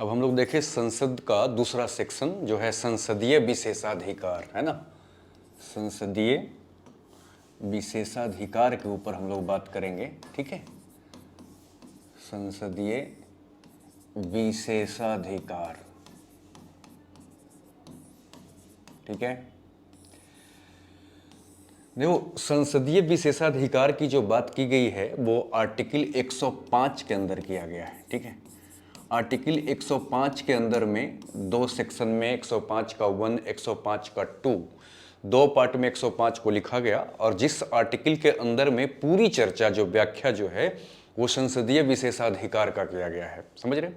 अब हम लोग देखें संसद का दूसरा सेक्शन जो है संसदीय विशेषाधिकार, है ना। संसदीय विशेषाधिकार के ऊपर हम लोग बात करेंगे, ठीक है। संसदीय विशेषाधिकार, ठीक है। देखो, संसदीय विशेषाधिकार की जो बात की गई है वो आर्टिकल 105 के अंदर किया गया है, ठीक है। आर्टिकल 105 के अंदर में दो सेक्शन में 105 का 1, 105 का 2, दो पार्ट में 105 को लिखा गया। और जिस आर्टिकल के अंदर में पूरी चर्चा जो व्याख्या जो है वो संसदीय विशेषाधिकार का किया गया है, समझ रहे।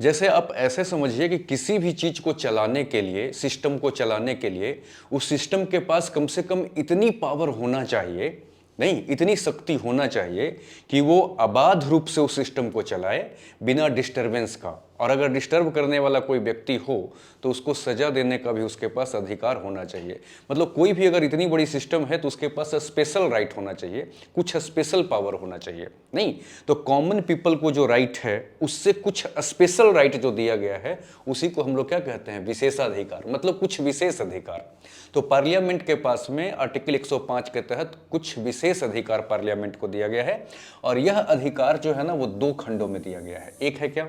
जैसे आप ऐसे समझिए कि किसी भी चीज को चलाने के लिए, सिस्टम को चलाने के लिए उस सिस्टम के पास कम से कम इतनी पावर होना चाहिए, नहीं इतनी शक्ति होना चाहिए कि वो अबाध रूप से उस सिस्टम को चलाए बिना डिस्टरबेंस का। और अगर डिस्टर्ब करने वाला कोई व्यक्ति हो तो उसको सजा देने का भी उसके पास अधिकार होना चाहिए। मतलब कोई भी अगर इतनी बड़ी सिस्टम है तो उसके पास स्पेशल राइट होना चाहिए, कुछ स्पेशल पावर होना चाहिए। नहीं तो कॉमन पीपल को जो राइट है उससे कुछ स्पेशल राइट जो दिया गया है उसी को हम लोग क्या कहते हैं, विशेषाधिकार, मतलब कुछ विशेष अधिकार। तो पार्लियामेंट के पास में आर्टिकल 105 के तहत कुछ विशेष अधिकार पार्लियामेंट को दिया गया है। और यह अधिकार जो है ना वो दो खंडों में दिया गया है। एक है क्या,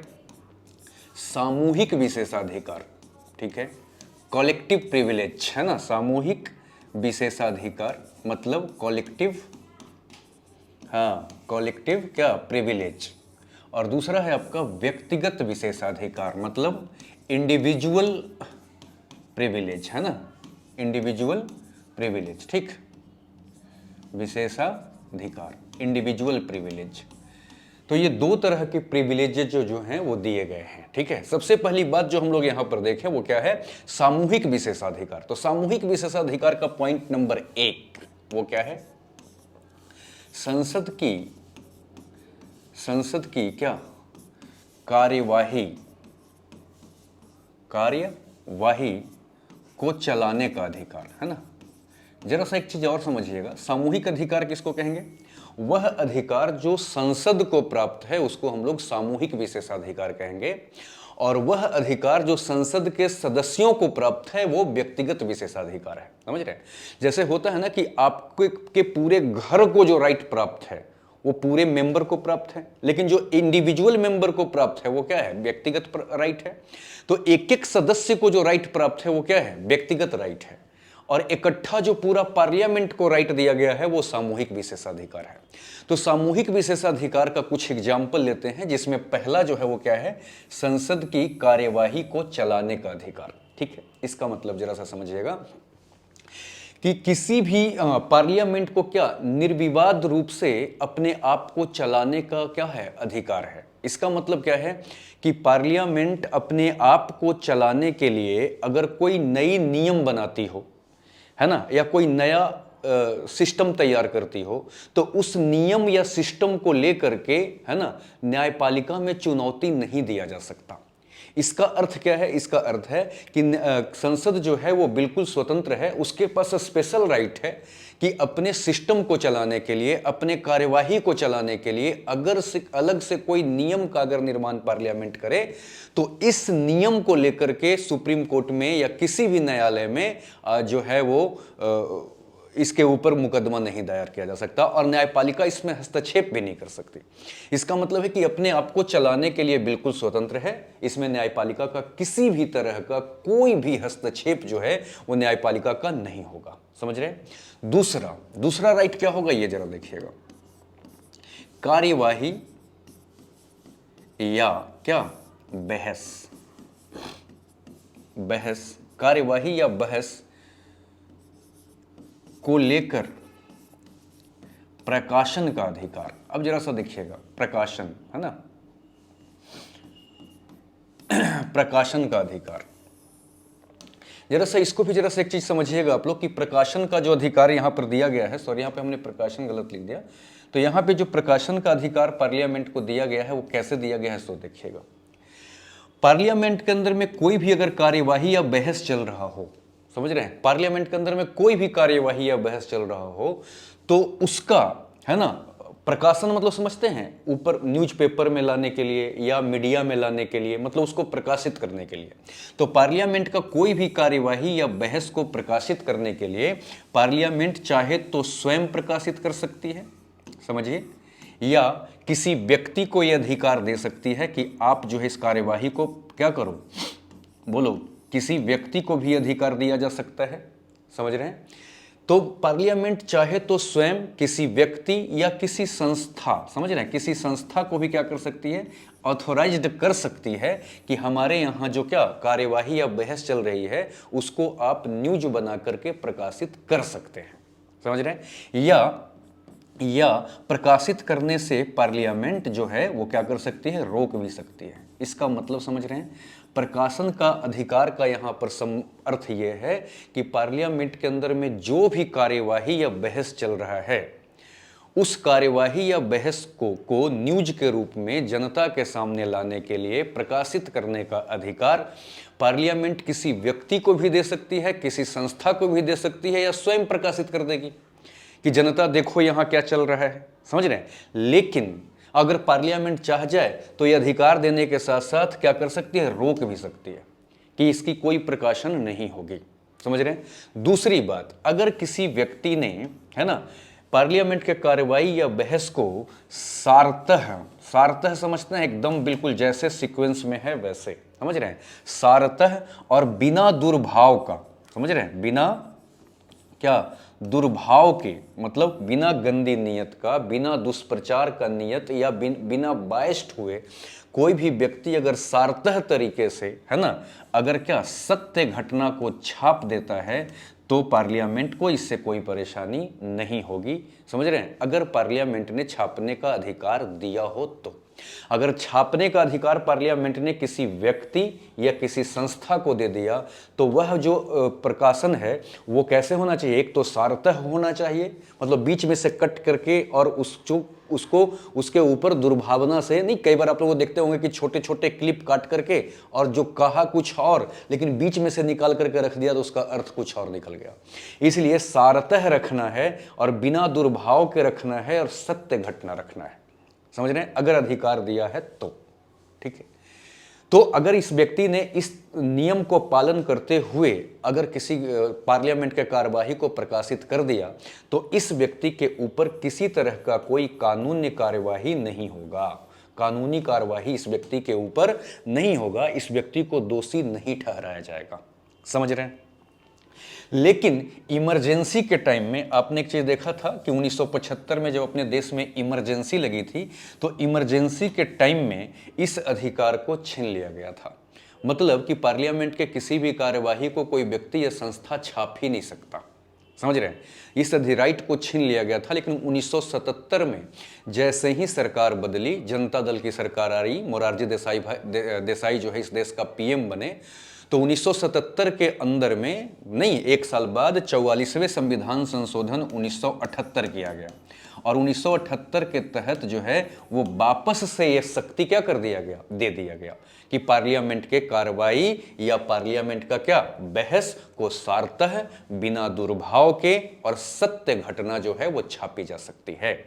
सामूहिक विशेषाधिकार, ठीक है, कॉलेक्टिव प्रिविलेज, है ना। सामूहिक विशेषाधिकार मतलब कॉलेक्टिव, हाँ कॉलेक्टिव क्या, प्रिविलेज। और दूसरा है आपका व्यक्तिगत विशेषाधिकार मतलब इंडिविजुअल प्रिविलेज, है ना, इंडिविजुअल प्रिविलेज, ठीक। विशेषाधिकार, इंडिविजुअल प्रिविलेज। तो ये दो तरह के प्रिविलेजेस जो हैं वो दिए गए हैं, ठीक है। सबसे पहली बात जो हम लोग यहां पर देखें वो क्या है, सामूहिक विशेषाधिकार। तो सामूहिक विशेषाधिकार का पॉइंट नंबर 1 वो क्या है, संसद की क्या, कार्यवाही को चलाने का अधिकार, है ना। जरा सा एक चीज और समझिएगा, सामूहिक अधिकार किसको कहेंगे, वह अधिकार जो संसद को प्राप्त है उसको हम लोग सामूहिक विशेषाधिकार कहेंगे। और वह अधिकार जो संसद के सदस्यों को प्राप्त है वो व्यक्तिगत विशेषाधिकार है, समझ रहे हैं। जैसे होता है ना कि आपके के पूरे घर को जो राइट प्राप्त है वो पूरे मेंबर को प्राप्त है, लेकिन जो इंडिविजुअल मेंबर को प्राप्त है वो क्या है, व्यक्तिगत राइट है। तो एक एक सदस्य को जो राइट प्राप्त है वो क्या है, व्यक्तिगत राइट है। और इकट्ठा जो पूरा पार्लियामेंट को राइट दिया गया है वो सामूहिक विशेषाधिकार है। तो सामूहिक विशेषाधिकार का कुछ एग्जाम्पल लेते हैं, जिसमें पहला जो है वो क्या है, संसद की कार्यवाही को चलाने का अधिकार, ठीक है। इसका मतलब जरा सा समझिएगा कि किसी भी पार्लियामेंट को क्या निर्विवाद रूप से अपने आप को चलाने का क्या है, अधिकार है। इसका मतलब क्या है कि पार्लियामेंट अपने आप को चलाने के लिए अगर कोई नई नियम बनाती हो, है ना, या कोई नया सिस्टम तैयार करती हो तो उस नियम या सिस्टम को लेकर के, है ना, न्यायपालिका में चुनौती नहीं दिया जा सकता। इसका अर्थ क्या है, इसका अर्थ है कि संसद जो है वो बिल्कुल स्वतंत्र है, उसके पास स्पेशल राइट है कि अपने सिस्टम को चलाने के लिए, अपने कार्यवाही को चलाने के लिए अगर से अलग से कोई नियम का अगर निर्माण पार्लियामेंट करे तो इस नियम को लेकर के सुप्रीम कोर्ट में या किसी भी न्यायालय में जो है वो इसके ऊपर मुकदमा नहीं दायर किया जा सकता और न्यायपालिका इसमें हस्तक्षेप भी नहीं कर सकती। इसका मतलब है कि अपने आप को चलाने के लिए बिल्कुल स्वतंत्र है, इसमें न्यायपालिका का किसी भी तरह का कोई भी हस्तक्षेप जो है वो न्यायपालिका का नहीं होगा, समझ रहे। दूसरा राइट क्या होगा ये जरा देखिएगा, कार्यवाही या क्या, बहस, कार्यवाही या बहस को लेकर प्रकाशन का अधिकार। अब जरा सा देखिएगा, प्रकाशन, है ना, प्रकाशन का अधिकार। जरा सा इसको भी जरा सा एक चीज समझिएगा आप लोग कि प्रकाशन का जो अधिकार यहां पर दिया गया है, सॉरी यहां पे हमने प्रकाशन गलत लिख दिया, तो यहां पे जो प्रकाशन का अधिकार पार्लियामेंट को दिया गया है वो कैसे दिया गया है सो देखिएगा। पार्लियामेंट के अंदर में कोई भी अगर कार्यवाही या बहस चल रहा हो, समझ रहे हैं, पार्लियामेंट के अंदर में कोई भी कार्यवाही या बहस चल रहा हो तो उसका, है ना, प्रकाशन मतलब समझते हैं, ऊपर न्यूज़पेपर में लाने के लिए या मीडिया में लाने के लिए, मतलब उसको प्रकाशित करने के लिए। तो पार्लियामेंट का कोई भी कार्यवाही या बहस को प्रकाशित करने के लिए पार्लियामेंट चाहे तो स्वयं प्रकाशित कर सकती है, समझिए, या किसी व्यक्ति को यह अधिकार दे सकती है कि आप जो है इस कार्यवाही को क्या करो, बोलो, किसी व्यक्ति को भी अधिकार दिया जा सकता है, समझ रहे हैं। तो पार्लियामेंट चाहे तो स्वयं किसी व्यक्ति या किसी संस्था, समझ रहे हैं, किसी संस्था को भी क्या कर सकती है, ऑथोराइज्ड कर सकती है कि हमारे यहाँ जो क्या कार्यवाही या बहस चल रही है उसको आप न्यूज बना करके प्रकाशित कर सकते हैं, समझ रहे हैं। या प्रकाशित करने से पार्लियामेंट जो है वो क्या कर सकती है, रोक भी सकती है। इसका मतलब समझ रहे हैं, प्रकाशन का अधिकार का यहाँ पर अर्थ ये है कि पार्लियामेंट के अंदर में जो भी कार्यवाही या बहस चल रहा है उस कार्यवाही या बहस को न्यूज के रूप में जनता के सामने लाने के लिए प्रकाशित करने का अधिकार पार्लियामेंट किसी व्यक्ति को भी दे सकती है, किसी संस्था को भी दे सकती है, या स्वयं प्रकाशित कर देगी कि जनता देखो यहाँ क्या चल रहा है, समझ रहे हैं। लेकिन अगर पार्लियामेंट चाह जाए तो यह अधिकार देने के साथ साथ क्या कर सकती है, रोक भी सकती है कि इसकी कोई प्रकाशन नहीं होगी, समझ रहे हैं। दूसरी बात, अगर किसी व्यक्ति ने, है ना, पार्लियामेंट के कार्रवाई या बहस को सारतः समझते हैं, एकदम बिल्कुल जैसे सीक्वेंस में है वैसे, समझ रहे हैं, सारतः और बिना दुर्भाव का, समझ रहे हैं, बिना क्या दुर्भाव के, मतलब बिना गंदी नीयत का, बिना दुष्प्रचार का नियत, या बिना बायस्ड हुए कोई भी व्यक्ति अगर सारतः तरीके से, है ना, अगर क्या सत्य घटना को छाप देता है तो पार्लियामेंट को इससे कोई परेशानी नहीं होगी, समझ रहे हैं। अगर पार्लियामेंट ने छापने का अधिकार दिया हो तो, अगर छापने का अधिकार पार्लियामेंट ने किसी व्यक्ति या किसी संस्था को दे दिया तो वह जो प्रकाशन है वो कैसे होना चाहिए, एक तो सारतः होना चाहिए, मतलब बीच में से कट करके, और उसको उसके ऊपर दुर्भावना से नहीं। कई बार आप लोग देखते होंगे कि छोटे छोटे क्लिप काट करके और जो कहा कुछ और लेकिन बीच में से निकाल करके रख दिया तो उसका अर्थ कुछ और निकल गया। इसलिए सारतः रखना है और बिना दुर्भाव के रखना है और सत्य घटना रखना है, समझ रहे हैं, अगर अधिकार दिया है तो, ठीक है। तो अगर इस व्यक्ति ने इस नियम को पालन करते हुए अगर किसी पार्लियामेंट के कार्यवाही को प्रकाशित कर दिया तो इस व्यक्ति के ऊपर किसी तरह का कोई कानूनी कार्यवाही नहीं होगा, कानूनी कार्यवाही इस व्यक्ति के ऊपर नहीं होगा, इस व्यक्ति को दोषी नहीं ठहराया जाएगा, समझ रहे हैं। लेकिन इमरजेंसी के टाइम में आपने एक चीज देखा था कि 1975 में जब अपने देश में इमरजेंसी लगी थी तो इमरजेंसी के टाइम में इस अधिकार को छीन लिया गया था। मतलब कि पार्लियामेंट के किसी भी कार्यवाही को कोई व्यक्ति या संस्था छाप ही नहीं सकता, समझ रहे हैं, इस राइट को छीन लिया गया था। लेकिन 1977 में जैसे ही सरकार बदली, जनता दल की सरकार आ रही, मोरारजी देसाई जो है इस देश का पीएम बने, तो 1977 के अंदर में नहीं, एक साल बाद 44वें संविधान संशोधन 1978 किया गया और 1978 के तहत जो है वो वापस से ये शक्ति क्या कर दिया गया, दे दिया गया कि पार्लियामेंट के कार्रवाई या पार्लियामेंट का क्या बहस को सारतः बिना दुर्भाव के और सत्य घटना जो है वो छापी जा सकती है।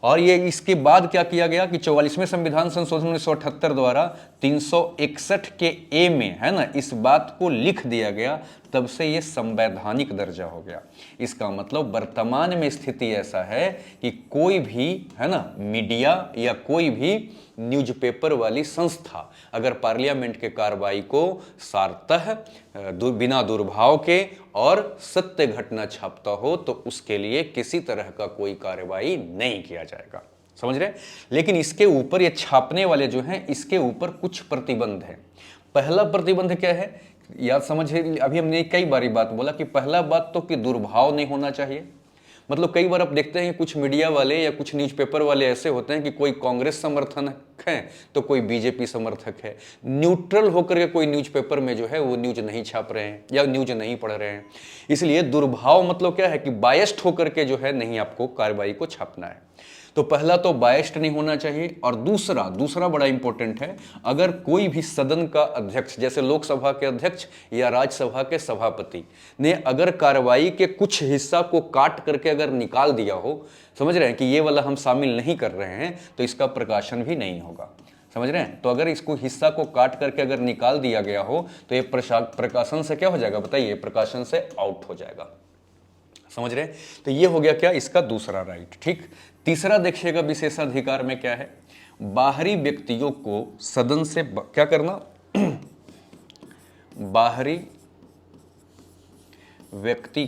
और ये इसके बाद क्या किया गया कि 44वें संविधान संशोधन 1978 द्वारा 361 के ए में, है ना, इस बात को लिख दिया गया, तब से ये संवैधानिक दर्जा हो गया। इसका मतलब वर्तमान में स्थिति ऐसा है कि कोई भी, है ना, मीडिया या कोई भी न्यूज़पेपर वाली संस्था अगर पार्लियामेंट के कार्रवाई को सारतः बिना दुर्भाव के और सत्य घटना छापता हो तो उसके लिए किसी तरह का कोई कार्रवाई नहीं किया जाएगा, समझ रहे हैं। लेकिन इसके ऊपर ये छापने वाले जो हैं इसके ऊपर कुछ प्रतिबंध है। पहला प्रतिबंध क्या है, याद समझिए, अभी हमने कई बारी बात बोला कि पहला बात तो कि दुर्भाव नहीं होना चाहिए। मतलब कई बार आप देखते हैं कुछ मीडिया वाले या कुछ न्यूज़पेपर वाले ऐसे होते हैं कि कोई कांग्रेस समर्थक है तो कोई बीजेपी समर्थक है, न्यूट्रल होकर के कोई न्यूज़पेपर में जो है वो न्यूज नहीं छाप रहे हैं या न्यूज नहीं पढ़ रहे हैं। इसलिए दुर्भाव मतलब क्या है कि बायस्ड होकर के जो है नहीं आपको कार्रवाई को छापना है। तो पहला तो बायस्ड नहीं होना चाहिए, और दूसरा बड़ा इंपॉर्टेंट है, अगर कोई भी सदन का अध्यक्ष, जैसे लोकसभा के अध्यक्ष या राज्यसभा के सभापति ने अगर कार्रवाई के कुछ हिस्सा को काट करके अगर निकाल दिया हो, समझ रहे हैं कि ये वाला हम शामिल नहीं कर रहे हैं, तो इसका प्रकाशन भी नहीं होगा। समझ रहे हैं? तो अगर इसको हिस्सा को काट करके अगर निकाल दिया गया हो तो ये प्रकाशन से क्या हो जाएगा बताइए, प्रकाशन से आउट हो जाएगा। समझ रहे हैं? तो ये हो गया क्या, इसका दूसरा राइट। ठीक, तीसरा देखिएगा विशेषाधिकार में क्या है, बाहरी व्यक्तियों को सदन से क्या करना, बाहरी व्यक्ति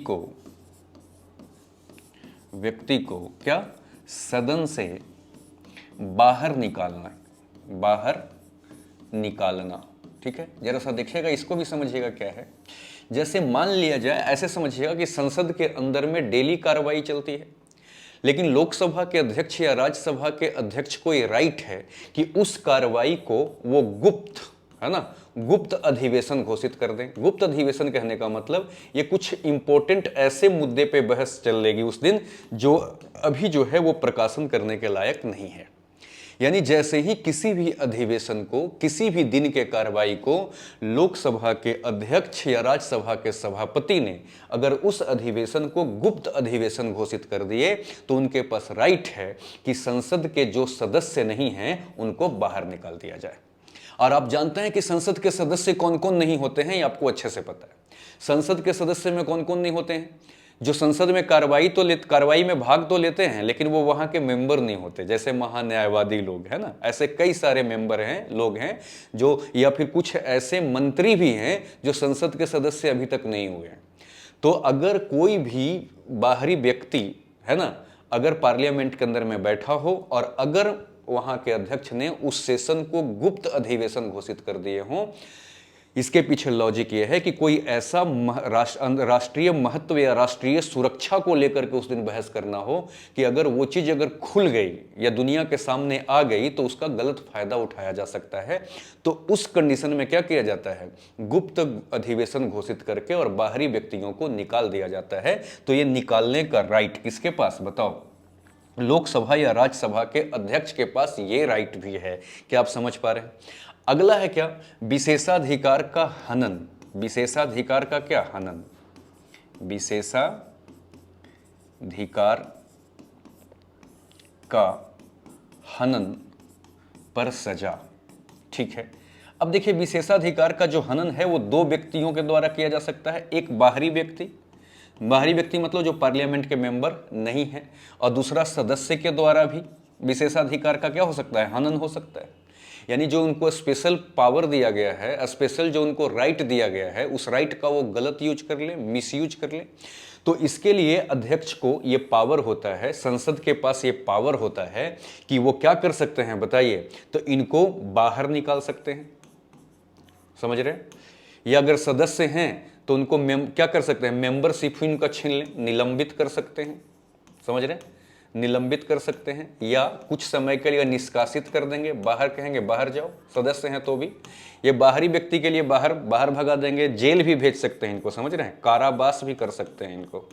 को क्या सदन से बाहर निकालना। ठीक है, जरा सा देखिएगा, इसको भी समझिएगा क्या है। जैसे मान लिया जाए, ऐसे समझिएगा कि संसद के अंदर में डेली कार्रवाई चलती है, लेकिन लोकसभा के अध्यक्ष या राज्यसभा के अध्यक्ष को ये राइट है कि उस कार्रवाई को वो गुप्त, है ना, गुप्त अधिवेशन घोषित कर दें। गुप्त अधिवेशन कहने का मतलब ये कुछ इंपॉर्टेंट ऐसे मुद्दे पे बहस चलेगी उस दिन जो अभी जो है वो प्रकाशन करने के लायक नहीं है। यानी जैसे ही किसी भी अधिवेशन को, किसी भी दिन के कार्रवाई को लोकसभा के अध्यक्ष या राज्यसभा के सभापति ने अगर उस अधिवेशन को गुप्त अधिवेशन घोषित कर दिए तो उनके पास राइट है कि संसद के जो सदस्य नहीं हैं उनको बाहर निकाल दिया जाए। और आप जानते हैं कि संसद के सदस्य कौन कौन नहीं होते हैं, ये आपको अच्छे से पता है। संसद के सदस्य में कौन कौन नहीं होते हैं, जो संसद में कार्रवाई में भाग तो लेते हैं लेकिन वो वहां के मेंबर नहीं होते, जैसे महान्यायवादी लोग है ना, ऐसे कई सारे मेंबर हैं, लोग हैं जो, या फिर कुछ ऐसे मंत्री भी हैं जो संसद के सदस्य अभी तक नहीं हुए हैं। तो अगर कोई भी बाहरी व्यक्ति है ना, अगर पार्लियामेंट के अंदर में बैठा हो और अगर वहां के अध्यक्ष ने उस सेशन को गुप्त अधिवेशन घोषित कर दिए हों, इसके पीछे लॉजिक ये है कि कोई ऐसा राष्ट्रीय महत्व या राष्ट्रीय सुरक्षा को लेकर के उस दिन बहस करना हो कि अगर वो चीज अगर खुल गई या दुनिया के सामने आ गई तो उसका गलत फायदा उठाया जा सकता है। तो उस कंडीशन में क्या किया जाता है, गुप्त अधिवेशन घोषित करके और बाहरी व्यक्तियों को निकाल दिया जाता है। तो ये निकालने का राइट किसके पास बताओ, लोकसभा या राज्यसभा के अध्यक्ष के पास ये राइट भी है। क्या आप समझ पा रहे हैं? अगला है क्या, विशेषाधिकार का हनन। विशेषाधिकार का क्या हनन, विशेषाधिकार का हनन पर सजा। ठीक है, अब देखिए विशेषाधिकार का जो हनन है वो दो व्यक्तियों के द्वारा किया जा सकता है। एक बाहरी व्यक्ति मतलब जो पार्लियामेंट के मेंबर नहीं है, और दूसरा सदस्य के द्वारा भी विशेषाधिकार का क्या हो सकता है, हनन हो सकता है। यानी जो उनको स्पेशल पावर दिया गया है, स्पेशल जो उनको राइट दिया गया है, उस राइट का वो गलत यूज कर ले, मिसयूज कर ले। तो इसके लिए अध्यक्ष को ये पावर होता है, संसद के पास ये पावर होता है कि वो क्या कर सकते हैं बताइए, तो इनको बाहर निकाल सकते हैं। समझ रहे? या अगर सदस्य हैं तो उनको क्या कर सकते हैं, मेंबरशिप ही उनका छीन लें, निलंबित कर सकते हैं। समझ रहे? निलंबित कर सकते हैं, या कुछ समय के लिए निष्कासित कर देंगे, बाहर कहेंगे बाहर जाओ, सदस्य हैं तो भी। ये बाहरी व्यक्ति के लिए बाहर भगा देंगे, जेल भी भेज सकते हैं इनको। समझ रहे हैं? कारावास भी कर सकते हैं इनको।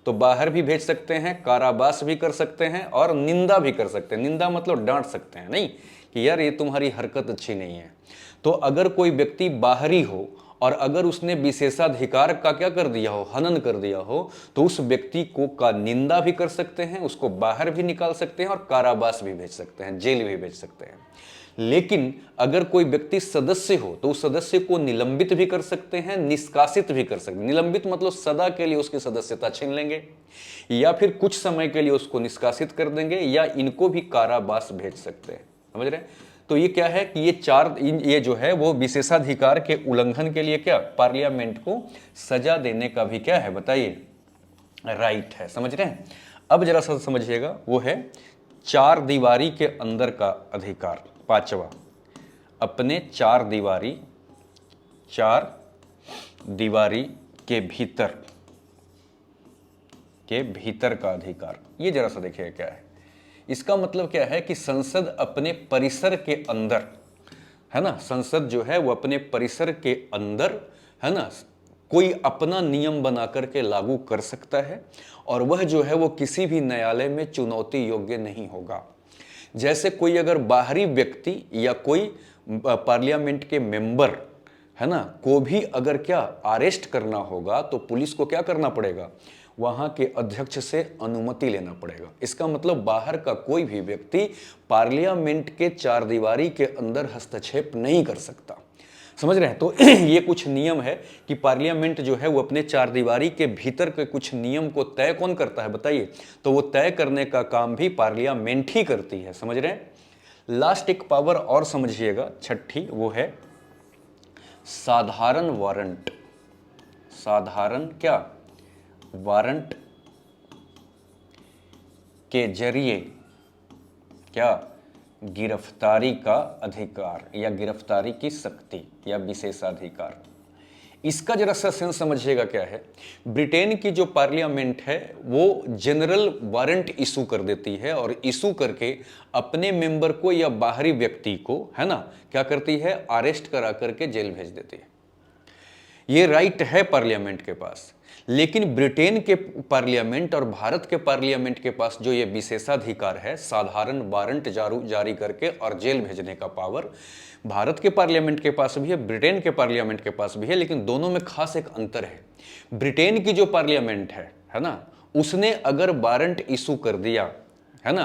तो बाहर भी भेज सकते हैं, कारावास भी कर सकते हैं, और निंदा भी कर सकते हैं। निंदा मतलब डांट सकते हैं, नहीं कि यार ये तुम्हारी हरकत अच्छी नहीं है। तो अगर कोई व्यक्ति बाहरी हो और अगर उसने विशेषाधिकार का क्या कर दिया हो, हनन कर दिया हो, तो उस व्यक्ति को का निंदा भी कर सकते हैं, उसको बाहर भी निकाल सकते हैं और कारावास भी भेज सकते हैं, जेल भी भेज सकते हैं। लेकिन अगर कोई व्यक्ति सदस्य हो तो उस सदस्य को निलंबित भी कर सकते हैं, निष्कासित भी कर सकते हैं। निलंबित मतलब सदा के लिए उसकी सदस्यता छीन लेंगे, या फिर कुछ समय के लिए उसको निष्कासित कर देंगे, या इनको भी कारावास भेज सकते हैं। समझ रहे हैं? तो ये क्या है कि ये जो है वो विशेषाधिकार के उल्लंघन के लिए क्या, पार्लियामेंट को सजा देने का भी क्या है बताइए, राइट है। समझ रहे हैं? अब जरा सा समझिएगा, वो है चार दीवारी के अंदर का अधिकार। पांचवा, अपने चार दीवारी के भीतर का अधिकार। ये जरा सा देखिएगा क्या है। इसका मतलब क्या है कि संसद अपने परिसर के अंदर, है ना, संसद जो है वो अपने परिसर के अंदर, है ना, कोई अपना नियम बना करके लागू कर सकता है और वह जो है वो किसी भी न्यायालय में चुनौती योग्य नहीं होगा। जैसे कोई अगर बाहरी व्यक्ति या कोई पार्लियामेंट के मेंबर है ना को भी अगर क्या अरेस्ट करना होगा तो पुलिस को क्या करना पड़ेगा, वहां के अध्यक्ष से अनुमति लेना पड़ेगा। इसका मतलब बाहर का कोई भी व्यक्ति पार्लियामेंट के चार दीवारी के अंदर हस्तक्षेप नहीं कर सकता। समझ रहे हैं? तो ये कुछ नियम है कि पार्लियामेंट जो है वो अपने चार दीवारी के भीतर के कुछ नियम को तय कौन करता है बताइए? तो वो तय करने का काम भी पार्लियामेंट ही करती है। समझ रहे हैं? लास्ट एक पावर और समझिएगा, छठी, वो है साधारण वारंट। साधारण क्या? वारंट के जरिए क्या? गिरफ्तारी का अधिकार या गिरफ्तारी की शक्ति या विशेषाधिकार। इसका जरा सा सेंस समझिएगा क्या है। ब्रिटेन की जो पार्लियामेंट है वो जनरल वारंट इशू कर देती है और इशू करके अपने मेंबर को या बाहरी व्यक्ति को है ना क्या करती है, अरेस्ट करा करके जेल भेज देती है। ये राइट है पार्लियामेंट के पास। लेकिन ब्रिटेन के पार्लियामेंट और भारत के पार्लियामेंट के पास जो ये विशेषाधिकार है, साधारण वारंट जारी करके और जेल भेजने का पावर, भारत के पार्लियामेंट के पास भी है, ब्रिटेन के पार्लियामेंट के पास भी है। लेकिन दोनों में खास एक अंतर है। ब्रिटेन की जो पार्लियामेंट है ना, उसने अगर वारंट इशू कर दिया है ना,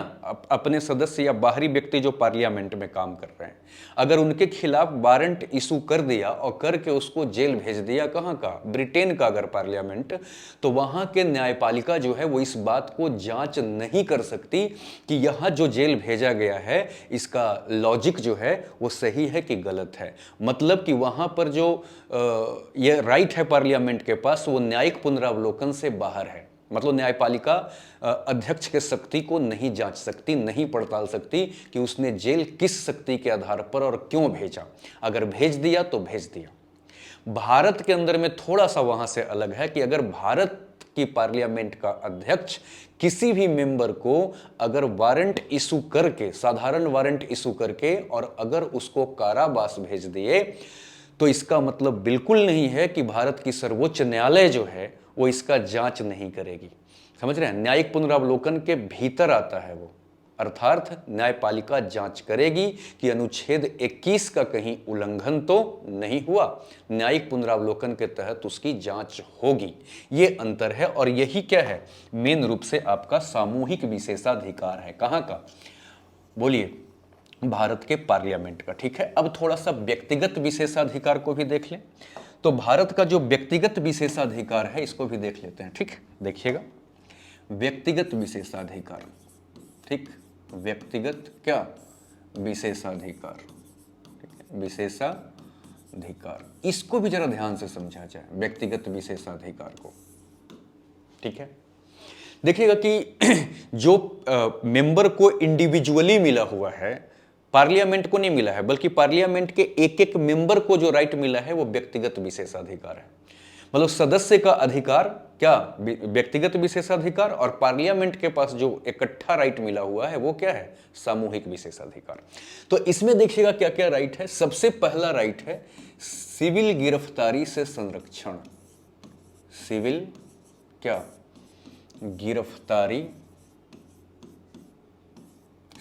अपने सदस्य या बाहरी व्यक्ति जो पार्लियामेंट में काम कर रहे हैं, अगर उनके खिलाफ वारंट इशू कर दिया और करके उसको जेल भेज दिया, कहाँ का? ब्रिटेन का अगर पार्लियामेंट, तो वहां के न्यायपालिका जो है वो इस बात को जांच नहीं कर सकती कि यह जो जेल भेजा गया है इसका लॉजिक जो है वो सही है कि गलत है। मतलब कि वहां पर जो ये राइट है पार्लियामेंट के पास, वो न्यायिक पुनरावलोकन से बाहर है। मतलब न्यायपालिका अध्यक्ष के शक्ति को नहीं जांच सकती, नहीं पड़ताल सकती कि उसने जेल किस शक्ति के आधार पर और क्यों भेजा। अगर भेज दिया तो भेज दिया। भारत के अंदर में थोड़ा सा वहां से अलग है कि अगर भारत की पार्लियामेंट का अध्यक्ष किसी भी मेंबर को अगर वारंट इशू करके, साधारण वारंट इशू करके और अगर उसको कारावास भेज दिए, तो इसका मतलब बिल्कुल नहीं है कि भारत की सर्वोच्च न्यायालय जो है वो इसका जांच नहीं करेगी। समझ रहे हैं? न्यायिक पुनरावलोकन के भीतर आता है वो, अर्थात न्यायपालिका जांच करेगी कि अनुच्छेद 21 का कहीं उल्लंघन तो नहीं हुआ। न्यायिक पुनरावलोकन के तहत उसकी जांच होगी। ये अंतर है और यही क्या है, मेन रूप से आपका सामूहिक विशेषाधिकार है। कहां का? बोलिए, भारत के पार्लियामेंट का। ठीक है, अब थोड़ा सा व्यक्तिगत विशेषाधिकार को भी देख लें। तो भारत का जो व्यक्तिगत विशेषाधिकार है इसको भी देख लेते हैं। ठीक, देखिएगा, व्यक्तिगत विशेषाधिकार। ठीक, व्यक्तिगत क्या? विशेषाधिकार। ठीक है, विशेषाधिकार, इसको भी जरा ध्यान से समझा जाए, व्यक्तिगत विशेषाधिकार को। ठीक है, देखिएगा कि जो मेंबर को इंडिविजुअली मिला हुआ है, पार्लियामेंट को नहीं मिला है, बल्कि पार्लियामेंट के एक एक मेंबर को जो राइट मिला है वो व्यक्तिगत विशेषाधिकार है। मतलब सदस्य का अधिकार क्या? व्यक्तिगत विशेषाधिकार, और पार्लियामेंट के पास जो इकट्ठा राइट मिला हुआ है वो क्या है? सामूहिक विशेषाधिकार। तो इसमें देखिएगा क्या क्या राइट है। सबसे पहला राइट है सिविल गिरफ्तारी से संरक्षण। सिविल क्या? गिरफ्तारी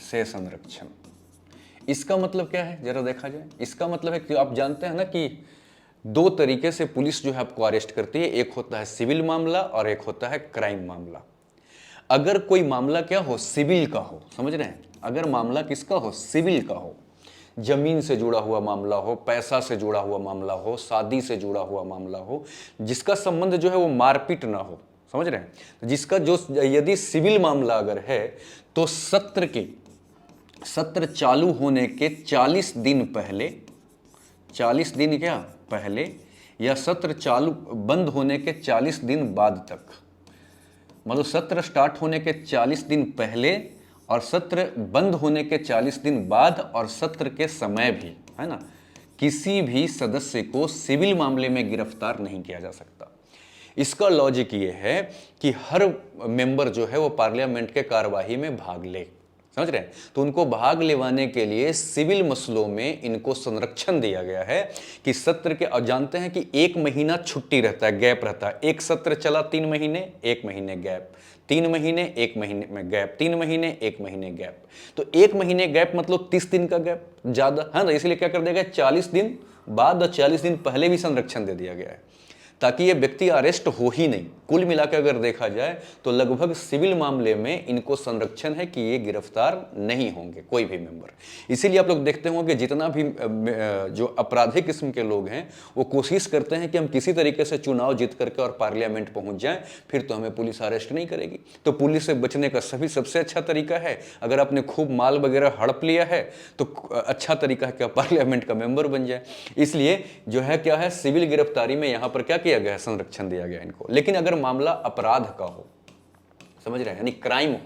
से संरक्षण। इसका मतलब क्या है, जरा देखा जाए। इसका मतलब है कि आप जानते हैं ना कि दो तरीके से पुलिस जो है आपको अरेस्ट करती है। एक होता है सिविल मामला और एक होता है क्राइम मामला। अगर कोई मामला क्या हो, सिविल का हो, समझ रहे हैं, अगर मामला किसका हो, सिविल का हो, जमीन से जुड़ा हुआ मामला हो, पैसा से जुड़ा हुआ मामला हो, शादी से जुड़ा हुआ मामला हो, जिसका संबंध जो है वो मारपीट ना हो, समझ रहे हैं, जिसका जो यदि सिविल मामला अगर है तो सत्र चालू होने के 40 दिन पहले, 40 दिन क्या पहले, या सत्र चालू बंद होने के 40 दिन बाद तक, मतलब सत्र स्टार्ट होने के 40 दिन पहले और सत्र बंद होने के 40 दिन बाद और सत्र के समय भी, है ना, किसी भी सदस्य को सिविल मामले में गिरफ्तार नहीं किया जा सकता। इसका लॉजिक ये है कि हर मेंबर जो है वो पार्लियामेंट के कार्यवाही में भाग ले। समझ रहे हैं। तो उनको भाग लेवाने के लिए सिविल मसलों में इनको संरक्षण दिया गया है कि सत्र के, और जानते हैं कि 1 महीना छुट्टी रहता है, गैप रहता है। एक सत्र चला 3 महीने, 1 महीने गैप, 3 महीने 1 महीने में गैप, 3 महीने 1 महीने गैप। तो 1 महीने गैप मतलब 30 दिन का गैप ज्यादा है ना, इसलिए क्या कर देगा 40 दिन बाद और 40 दिन पहले भी संरक्षण दे दिया गया है, ताकि ये व्यक्ति अरेस्ट हो ही नहीं। कुल मिलाकर अगर देखा जाए तो लगभग सिविल मामले में इनको संरक्षण है कि ये गिरफ्तार नहीं होंगे कोई भी मेंबर। इसीलिए आप लोग देखते होंगे कि जितना भी जो आपराधिक किस्म के लोग हैं वो कोशिश करते हैं कि हम किसी तरीके से चुनाव जीत करके और पार्लियामेंट पहुंच जाएं, फिर तो हमें पुलिस अरेस्ट नहीं करेगी। तो पुलिस से बचने का सबसे अच्छा तरीका है, अगर आपने खूब माल वगैरह हड़प लिया है तो अच्छा तरीका है कि आप पार्लियामेंट का मेंबर बन जाए। इसलिए जो है क्या है, सिविल गिरफ्तारी में यहां पर क्या किया गया है, संरक्षण दिया गया इनको। लेकिन अगर मामला अपराध का हो, समझ रहे हैं, यानी क्राइम हो,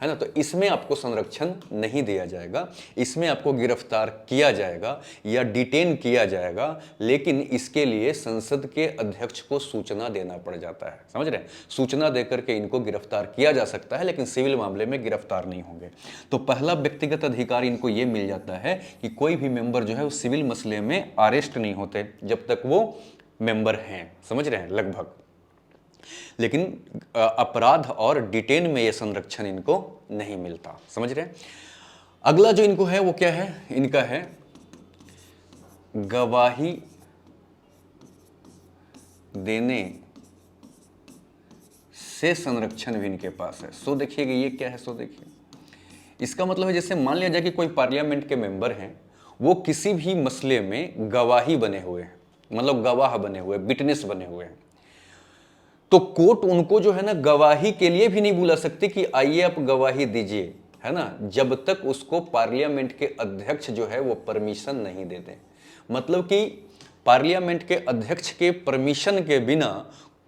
है ना, तो इसमें आपको संरक्षण नहीं दिया जाएगा, इसमें आपको गिरफ्तार किया जाएगा या डिटेन किया जाएगा। लेकिन इसके लिए संसद के अध्यक्ष को सूचना देना पड़ जाता है, समझ रहे हैं, सूचना देकर के इनको गिरफ्तार किया जा सकता है, लेकिन सिविल मामले में गिरफ्तार नहीं होंगे। तो पहला व्यक्तिगत अधिकार इनको यह मिल जाता है कि कोई भी मेंबर जो है वो सिविल मसले में अरेस्ट नहीं होते जब तक वो मेंबर हैं, समझ रहे हैं, लगभग। लेकिन अपराध और डिटेन में यह संरक्षण इनको नहीं मिलता, समझ रहे हैं। अगला जो इनको है वो क्या है, इनका है गवाही देने से संरक्षण भी इनके पास है। सो देखिएगा ये क्या है, सो देखिए इसका मतलब है जैसे मान लिया जाए कि कोई पार्लियामेंट के मेंबर हैं, वो किसी भी मसले में गवाही बने हुए हैं, मतलब गवाह बने हुए, विटनेस बने हुए हैं, तो कोर्ट उनको जो है ना गवाही के लिए भी नहीं बुला सकती कि आइए आप गवाही दीजिए, है ना, जब तक उसको पार्लियामेंट के अध्यक्ष जो है वो परमिशन नहीं देते। मतलब कि पार्लियामेंट के अध्यक्ष के परमिशन के बिना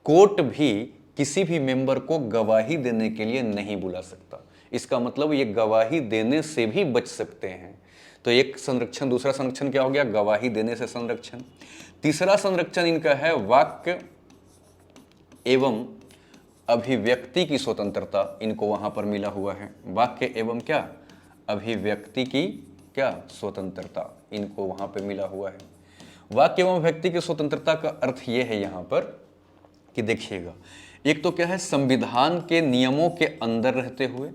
कोर्ट भी किसी भी मेंबर को गवाही देने के लिए नहीं बुला सकता। इसका मतलब ये गवाही देने से भी बच सकते हैं। तो एक संरक्षण, दूसरा संरक्षण क्या हो गया, गवाही देने से संरक्षण। तीसरा संरक्षण इनका है वाक्य एवं अभिव्यक्ति की स्वतंत्रता, इनको वहां पर मिला हुआ है। वाक्य एवं क्या, अभिव्यक्ति की क्या स्वतंत्रता, इनको वहां पर मिला हुआ है। वाक्य एवं अभिव्यक्ति की स्वतंत्रता का अर्थ यह है यहां पर कि देखिएगा, एक तो क्या है, संविधान के नियमों के अंदर रहते हुए,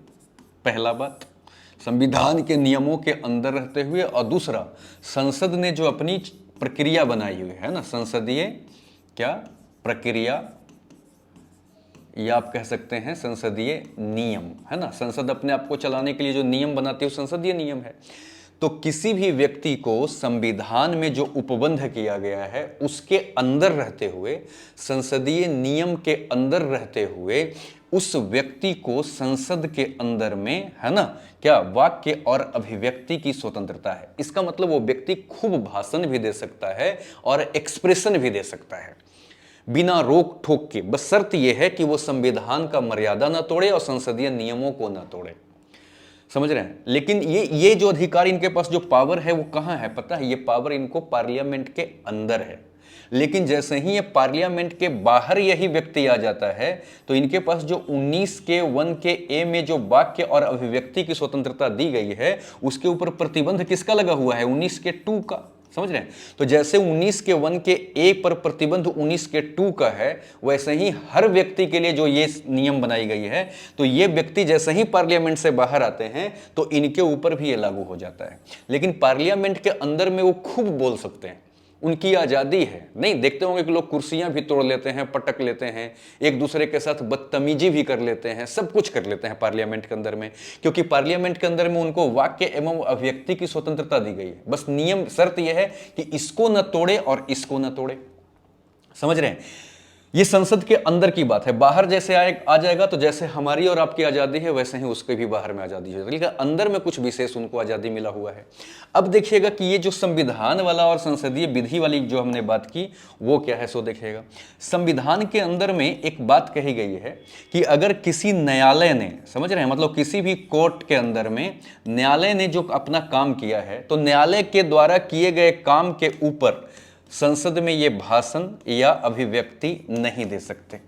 पहला बात संविधान के नियमों के अंदर रहते हुए, और दूसरा संसद ने जो अपनी प्रक्रिया बनाई हुई है ना, संसदीय क्या प्रक्रिया, या आप कह सकते हैं संसदीय नियम, है ना, संसद अपने आप को चलाने के लिए जो नियम बनाती है वो संसदीय नियम है। तो किसी भी व्यक्ति को संविधान में जो उपबंध किया गया है उसके अंदर रहते हुए, संसदीय नियम के अंदर रहते हुए, उस व्यक्ति को संसद के अंदर में, है ना, क्या वाक्य और अभिव्यक्ति की स्वतंत्रता है। इसका मतलब वो व्यक्ति खूब भाषण भी दे सकता है और एक्सप्रेशन भी दे सकता है बिना रोक ठोक के। बस शर्त यह है कि वो संविधान का मर्यादा ना तोड़े और संसदीय नियमों को ना तोड़े, समझ रहे हैं। लेकिन ये जो अधिकार इनके पास, जो पावर है, वो कहां है पता है, ये पावर इनको पार्लियामेंट के अंदर है। लेकिन जैसे ही ये पार्लियामेंट के बाहर यही व्यक्ति आ जाता है तो इनके पास जो 19 के 1 के ए में जो वाक्य और अभिव्यक्ति की स्वतंत्रता दी गई है उसके ऊपर प्रतिबंध किसका लगा हुआ है, 19 के 2 का, समझ रहे हैं। तो जैसे 19 के 1 के ए पर प्रतिबंध 19 के 2 का है, वैसे ही हर व्यक्ति के लिए जो ये नियम बनाई गई है, तो ये व्यक्ति जैसे ही पार्लियामेंट से बाहर आते हैं तो इनके ऊपर भी ये लागू हो जाता है। लेकिन पार्लियामेंट के अंदर में वो खूब बोल सकते हैं, उनकी आज़ादी है। नहीं, देखते होंगे कि लोग कुर्सियां भी तोड़ लेते हैं, पटक लेते हैं, एक दूसरे के साथ बदतमीजी भी कर लेते हैं, सब कुछ कर लेते हैं पार्लियामेंट के अंदर में, क्योंकि पार्लियामेंट के अंदर में उनको वाक्य एवं अभिव्यक्ति की स्वतंत्रता दी गई है। बस नियम, शर्त यह है कि इसको न तोड़े और इसको न तोड़े, समझ रहे हैं। ये संसद के अंदर की बात है। बाहर जैसे आ जाएगा तो जैसे हमारी और आपकी आज़ादी है वैसे ही उसके भी बाहर में आज़ादी है, लेकिन अंदर में कुछ विशेष उनको आज़ादी मिला हुआ है। अब देखिएगा कि ये जो संविधान वाला और संसदीय विधि वाली जो हमने बात की वो क्या है, सो देखिएगा। संविधान के अंदर में एक बात कही गई है कि अगर किसी न्यायालय ने, समझ रहे हैं, मतलब किसी भी कोर्ट के अंदर में न्यायालय ने जो अपना काम किया है तो न्यायालय के द्वारा किए गए काम के ऊपर संसद में ये भाषण या अभिव्यक्ति नहीं दे सकते।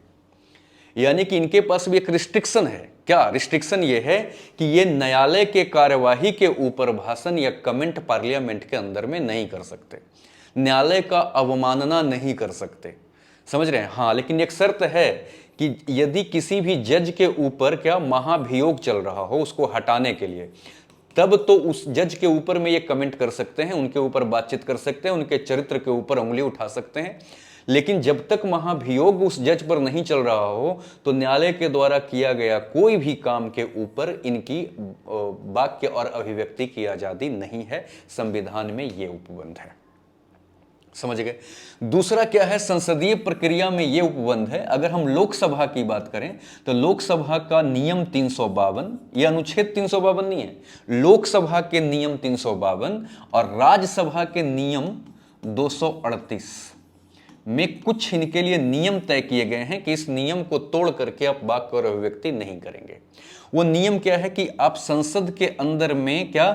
यानी कि इनके पास भी एक रिस्ट्रिक्शन है। क्या रिस्ट्रिक्शन ये है कि ये न्यायालय के कार्यवाही के ऊपर भाषण या कमेंट पार्लियामेंट के अंदर में नहीं कर सकते, न्यायालय का अवमानना नहीं कर सकते, समझ रहे हैं। हाँ, लेकिन एक शर्त है कि यदि किसी भी जज के ऊपर क्या महाभियोग चल रहा हो उसको हटाने के लिए, तब तो उस जज के ऊपर में ये कमेंट कर सकते हैं, उनके ऊपर बातचीत कर सकते हैं, उनके चरित्र के ऊपर उंगली उठा सकते हैं। लेकिन जब तक महाभियोग उस जज पर नहीं चल रहा हो तो न्यायालय के द्वारा किया गया कोई भी काम के ऊपर इनकी वाक्य और अभिव्यक्ति की आजादी नहीं है। संविधान में ये उपबंध है, समझ गए। दूसरा क्या है, संसदीय प्रक्रिया में यह उपबंध है। अगर हम लोकसभा की बात करें तो लोकसभा का नियम 352, यह अनुच्छेद 352 नहीं है, लोकसभा के नियम 352 और राज्यसभा के नियम 238 में कुछ इनके लिए नियम तय किए गए हैं कि इस नियम को तोड़ करके आप वाक्य और अभिव्यक्ति नहीं करेंगे। वो नियम क्या है कि आप संसद के अंदर में क्या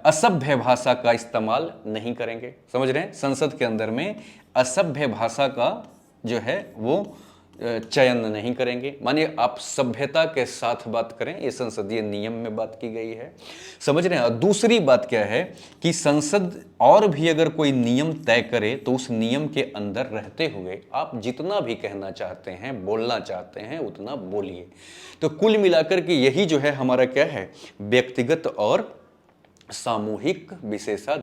असभ्य भाषा का इस्तेमाल नहीं करेंगे, समझ रहे हैं। संसद के अंदर में असभ्य भाषा का जो है वो चयन नहीं करेंगे, मानिए आप सभ्यता के साथ बात करें, ये संसदीय नियम में बात की गई है, समझ रहे हैं। और दूसरी बात क्या है कि संसद और भी अगर कोई नियम तय करे तो उस नियम के अंदर रहते हुए आप जितना भी कहना चाहते हैं, बोलना चाहते हैं, उतना बोलिए। तो कुल मिलाकर के यही जो है हमारा क्या है, व्यक्तिगत और सामूहिक विशेषाधिकार